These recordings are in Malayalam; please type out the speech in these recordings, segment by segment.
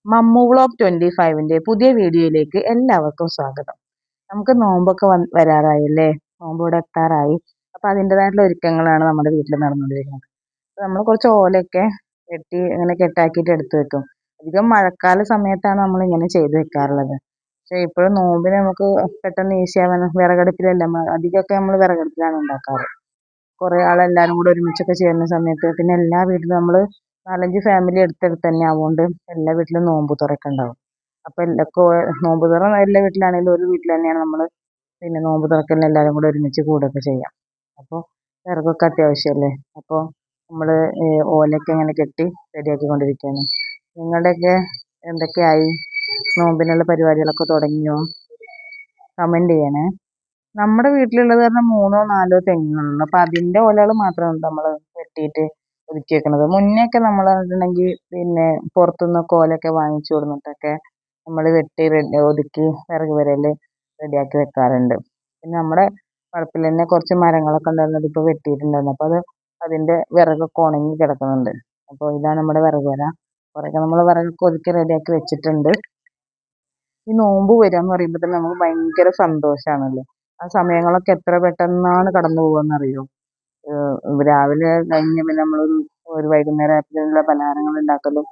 മമ്മു വ്ളോഗ് 25ന്റെ പുതിയ വീഡിയോയിലേക്ക് എല്ലാവർക്കും സ്വാഗതം. നമുക്ക് നോമ്പൊക്കെ വരാറായില്ലേ? നോമ്പ് ഇവിടെ എത്താറായി. അപ്പൊ അതിൻ്റെതായിട്ടുള്ള ഒരുക്കങ്ങളാണ് നമ്മുടെ വീട്ടിൽ നടന്നുകൊണ്ടിരിക്കുന്നത്. നമ്മൾ കുറച്ച് ഓലയൊക്കെ വെട്ടി ഇങ്ങനെ കെട്ടാക്കിയിട്ട് എടുത്തു വെക്കും. അധികം മഴക്കാല സമയത്താണ് നമ്മൾ ഇങ്ങനെ ചെയ്ത് വെക്കാറുള്ളത്. പക്ഷെ ഇപ്പോഴും നോമ്പിന് നമുക്ക് പെട്ടെന്ന് ഈസി ആവാൻ വിറകടുപ്പിലല്ല, അധികമൊക്കെ നമ്മൾ വിറകടുപ്പിലാണ് ഉണ്ടാക്കാറ്. കുറേ ആളെല്ലാവരും കൂടെ ഒരുമിച്ചൊക്കെ ചേരുന്ന സമയത്ത് പിന്നെ എല്ലാ വീട്ടിലും നമ്മൾ 4-5 ഫാമിലി അടുത്തടുത്ത് തന്നെ ആവുകൊണ്ട് എല്ലാ വീട്ടിലും നോമ്പ് തുറയൊക്കെ ഉണ്ടാവും. അപ്പോൾ നോമ്പ് തുറ എല്ലാ വീട്ടിലാണെങ്കിലും ഒരു വീട്ടിൽ തന്നെയാണ് നമ്മൾ പിന്നെ നോമ്പ് തുറക്കലിന് എല്ലാവരും കൂടെ ഒരുമിച്ച് കൂടുകയൊക്കെ ചെയ്യാം. അപ്പോൾ വിറകൊക്കെ അത്യാവശ്യമല്ലേ. അപ്പോൾ നമ്മൾ ഓലയൊക്കെ ഇങ്ങനെ കെട്ടി റെഡിയാക്കിക്കൊണ്ടിരിക്കുകയാണ്. നിങ്ങളുടെയൊക്കെ എന്തൊക്കെയായി? നോമ്പിനുള്ള പരിപാടികളൊക്കെ തുടങ്ങിയോ? കമൻറ്റ് ചെയ്യണേ. നമ്മുടെ വീട്ടിലുള്ളത് പറഞ്ഞാൽ 3-4 തെങ്ങുകളുണ്ട്. അപ്പം അതിൻ്റെ ഓലകൾ മാത്രമാണ് നമ്മൾ വെട്ടിയിട്ട് ഒതുക്കി വെക്കുന്നത്. മുന്നേയൊക്കെ നമ്മൾ പറഞ്ഞിട്ടുണ്ടെങ്കിൽ പിന്നെ പുറത്തുനിന്നൊക്കെ ഓലയൊക്കെ വാങ്ങിച്ചു കൊടുത്തിട്ടൊക്കെ നമ്മൾ വെട്ടി ഒതുക്കി വിറക് പുരയിൽ റെഡിയാക്കി വെക്കാറുണ്ട്. പിന്നെ നമ്മുടെ വളപ്പിൽ തന്നെ കുറച്ച് മരങ്ങളൊക്കെ ഉണ്ടായിരുന്നത് ഇപ്പോൾ വെട്ടിയിട്ടുണ്ടായിരുന്നു. അപ്പോൾ അതിൻ്റെ വിറകൊക്കെ ഉണങ്ങി കിടക്കുന്നുണ്ട്. അപ്പോൾ ഇതാണ് നമ്മുടെ വിറക് പുര. കുറേയൊക്കെ നമ്മൾ വിറകൊക്കെ ഒതുക്കി റെഡിയാക്കി വെച്ചിട്ടുണ്ട്. ഈ നോമ്പ് വരിക എന്ന് പറയുമ്പോൾ തന്നെ നമുക്ക് ഭയങ്കര സന്തോഷമാണല്ലോ. ആ സമയങ്ങളൊക്കെ എത്ര പെട്ടെന്നാണ് കടന്നു പോകുകയെന്നറിയോ. രാവിലെ കഴിഞ്ഞ് പിന്നെ ഒരു വൈകുന്നേരം ആയപ്പോഴത്തേനുള്ള പലഹാരങ്ങൾ ഉണ്ടാക്കലും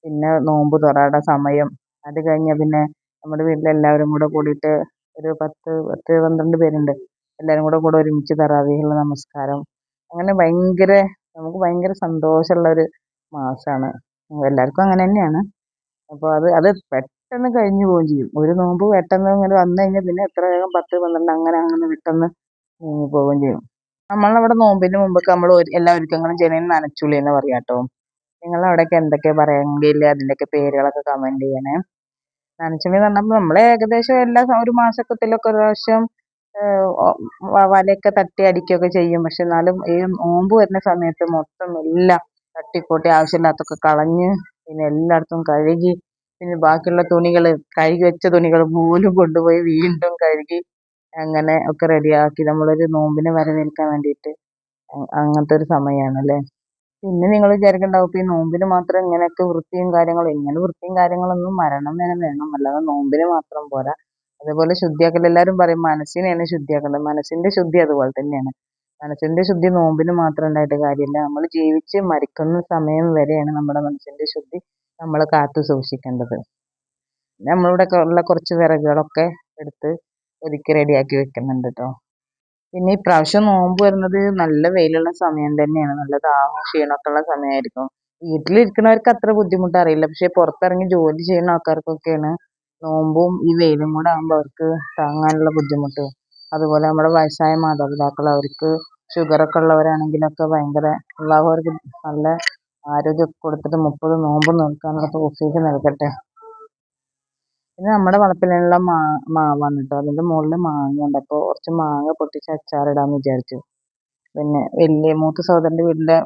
പിന്നെ നോമ്പ് തുറയുടെ സമയം, അത് കഴിഞ്ഞാൽ പിന്നെ നമ്മുടെ വീട്ടിലെല്ലാവരും കൂടെ കൂടിയിട്ട് ഒരു 10-12 പേരുണ്ട്. എല്ലാവരും കൂടെ ഒരുമിച്ച് തറാവീഹുള്ള നമസ്കാരം, അങ്ങനെ നമുക്ക് ഭയങ്കര സന്തോഷമുള്ളൊരു മാസമാണ്. എല്ലാവർക്കും അങ്ങനെ തന്നെയാണ്. അപ്പോൾ അത് പെട്ടെന്ന് കഴിഞ്ഞു പോവുകയും ചെയ്യും. ഒരു നോമ്പ് പെട്ടെന്ന് ഇങ്ങനെ വന്നു കഴിഞ്ഞാൽ പിന്നെ എത്ര വേഗം 10-12 അങ്ങനെ പെട്ടെന്ന് നീങ്ങി പോവുകയും ചെയ്യും. നമ്മളവിടെ നോമ്പിന് മുമ്പൊക്കെ നമ്മൾ എല്ലാ ഒരുക്കങ്ങളും ചെയ്യുന്നതിന് നനച്ചുള്ളി എന്ന് പറയാം കേട്ടോ. നിങ്ങളവിടെയൊക്കെ എന്തൊക്കെയാണ് പറയുകയെങ്കിൽ അതിൻ്റെയൊക്കെ പേരുകളൊക്കെ കമൻറ്റ് ചെയ്യണേ. നനച്ചുള്ളി എന്ന് പറഞ്ഞപ്പോൾ നമ്മൾ ഏകദേശം ഒരു മാസത്തിലൊക്കെ ഒരു പ്രാവശ്യം വലയൊക്കെ തട്ടി അടിക്കുകയൊക്കെ ചെയ്യും. പക്ഷെ എന്നാലും ഈ നോമ്പ് വരുന്ന സമയത്ത് മൊത്തം എല്ലാം തട്ടിക്കൂട്ടി ആവശ്യമില്ലാത്തൊക്കെ കളഞ്ഞ് പിന്നെ എല്ലായിടത്തും കഴുകി, പിന്നെ ബാക്കിയുള്ള തുണികൾ, കഴുകി വെച്ച തുണികൾ പോലും കൊണ്ടുപോയി വീണ്ടും കഴുകി അങ്ങനെ ഒക്കെ റെഡിയാക്കി നമ്മളൊരു നോമ്പിനെ വരവേൽക്കാൻ വേണ്ടിയിട്ട് അങ്ങനത്തെ ഒരു സമയമാണ് അല്ലേ. പിന്നെ നിങ്ങൾ വിചാരിക്കുന്നുണ്ടാവും ഇപ്പോൾ ഈ നോമ്പിന് മാത്രം ഇങ്ങനെയൊക്കെ വൃത്തിയും കാര്യങ്ങളും. ഇങ്ങനെ വൃത്തിയും കാര്യങ്ങളൊന്നും മരണം വരെ വേണം, അല്ലാതെ നോമ്പിന് മാത്രം പോരാ. അതേപോലെ ശുദ്ധിയാക്കൽ എല്ലാവരും പറയും മനസ്സിനെയാണ് ശുദ്ധിയാക്കേണ്ടത്. മനസ്സിൻ്റെ ശുദ്ധി അതുപോലെ തന്നെയാണ്. മനസ്സിൻ്റെ ശുദ്ധി നോമ്പിന് മാത്രം ഉണ്ടായിട്ട് കാര്യമില്ല. നമ്മൾ ജീവിച്ച് മരിക്കുന്ന സമയം വരെയാണ് നമ്മുടെ മനസ്സിൻ്റെ ശുദ്ധി നമ്മൾ കാത്തു സൂക്ഷിക്കേണ്ടത്. നമ്മളിവിടെ ഉള്ള കുറച്ച് വിറകുകളൊക്കെ എടുത്ത് ഒതുക്കി റെഡിയാക്കി വെക്കുന്നുണ്ട് കേട്ടോ. പിന്നെ ഇപ്രാവശ്യം നോമ്പ് വരുന്നത് നല്ല വെയിലുള്ള സമയം തന്നെയാണ്. നല്ല ദാഹവും ക്ഷീണമൊക്കെ ഉള്ള സമയമായിരിക്കും. വീട്ടിലിരിക്കുന്നവർക്ക് അത്ര ബുദ്ധിമുട്ട് അറിയില്ല. പക്ഷെ പുറത്തിറങ്ങി ജോലി ചെയ്യുന്ന ആൾക്കാർക്കൊക്കെയാണ് നോമ്പും ഈ വെയിലും കൂടെ ആകുമ്പോൾ അവർക്ക് താങ്ങാനുള്ള ബുദ്ധിമുട്ട്. അതുപോലെ നമ്മുടെ വയസ്സായ മാതാപിതാക്കൾ, അവർക്ക് ഷുഗറൊക്കെ ഉള്ളവരാണെങ്കിലൊക്കെ ഭയങ്കര അവർക്ക് നല്ല ആരോഗ്യമൊക്കെ കൊടുത്തിട്ട് 30 നോമ്പ് നോൽക്കാനുള്ള തൗഫീഖ് നൽകട്ടെ. പിന്നെ നമ്മുടെ വളപ്പിലുള്ള മാവാണ് കേട്ടോ. അതിൻ്റെ മുകളിൽ മാങ്ങയുണ്ട്. അപ്പോൾ കുറച്ച് മാങ്ങ പൊട്ടിച്ച് അച്ചാറിടാമെന്ന് വിചാരിച്ചു. പിന്നെ മൂത്ത സഹോദരൻ്റെ വീടിൻ്റെ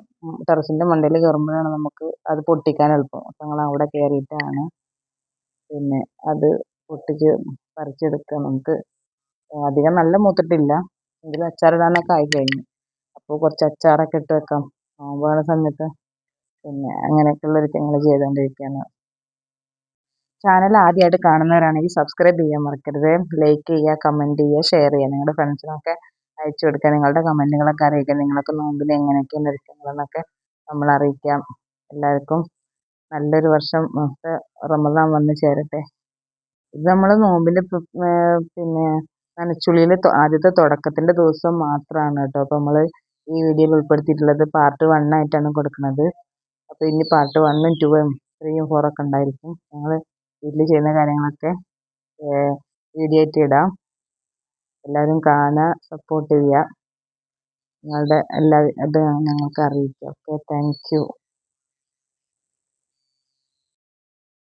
ടെറസിൻ്റെ മണ്ടയിൽ കയറുമ്പോഴാണ് നമുക്ക് അത് പൊട്ടിക്കാൻ എളുപ്പം. അപ്പം ഞങ്ങൾ അവിടെ കയറിയിട്ടാണ് പിന്നെ അത് പൊട്ടിച്ച് പറിച്ചെടുക്കുക. നമുക്ക് അധികം നല്ല മൂത്തിട്ടില്ല, എങ്കിലും അച്ചാറിടാനൊക്കെ ആയി കഴിഞ്ഞു. അപ്പോൾ കുറച്ച് അച്ചാറൊക്കെ ഇട്ട് വെക്കാം നോമ്പാണ് സമയത്ത്. പിന്നെ അങ്ങനെയൊക്കെയുള്ള ഒരുക്കങ്ങൾ ചെയ്തുകൊണ്ടിരിക്കുകയാണ്. ചാനൽ ആദ്യമായിട്ട് കാണുന്നവരാണെങ്കിൽ സബ്സ്ക്രൈബ് ചെയ്യാൻ മറക്കരുത്. ലൈക്ക് ചെയ്യുക, കമൻറ്റ് ചെയ്യുക, ഷെയർ ചെയ്യുക. നിങ്ങളുടെ ഫ്രണ്ട്സിനൊക്കെ അയച്ചു കൊടുക്കുക. നിങ്ങളുടെ കമൻറ്റുകളൊക്കെ അറിയിക്കുക. നിങ്ങളൊക്കെ നോമ്പിൽ എങ്ങനെയൊക്കെയാണ് ഇരിക്കുന്നതെന്നൊക്കെ നമ്മൾ അറിയിക്കാം. എല്ലാവർക്കും നല്ലൊരു വർഷം റമദാൻ വന്ന് ചേരട്ടെ. ഇത് നമ്മൾ നോമ്പിൻ്റെ പിന്നെ നനച്ചുള്ളിയിൽ ആദ്യത്തെ തുടക്കത്തിൻ്റെ ദിവസം മാത്രമാണ് കേട്ടോ. അപ്പോൾ നമ്മൾ ഈ വീഡിയോയിൽ ഉൾപ്പെടുത്തിയിട്ടുള്ളത് പാർട്ട് 1 ആയിട്ടാണ് കൊടുക്കുന്നത്. അപ്പോൾ ഇനി പാർട്ട് 1, 2, 3, 4 ഒക്കെ ഉണ്ടായിരിക്കും. ഞങ്ങൾ വീട്ടിൽ ചെയ്യുന്ന കാര്യങ്ങളൊക്കെ വീഡിയോ ആയിട്ട് ഇടാം. എല്ലാവരും കാണുക, സപ്പോർട്ട് ചെയ്യുക. നിങ്ങളുടെ എല്ലാ ഇത് ഞങ്ങൾക്ക് അറിയിക്കുക. Okay, thank you.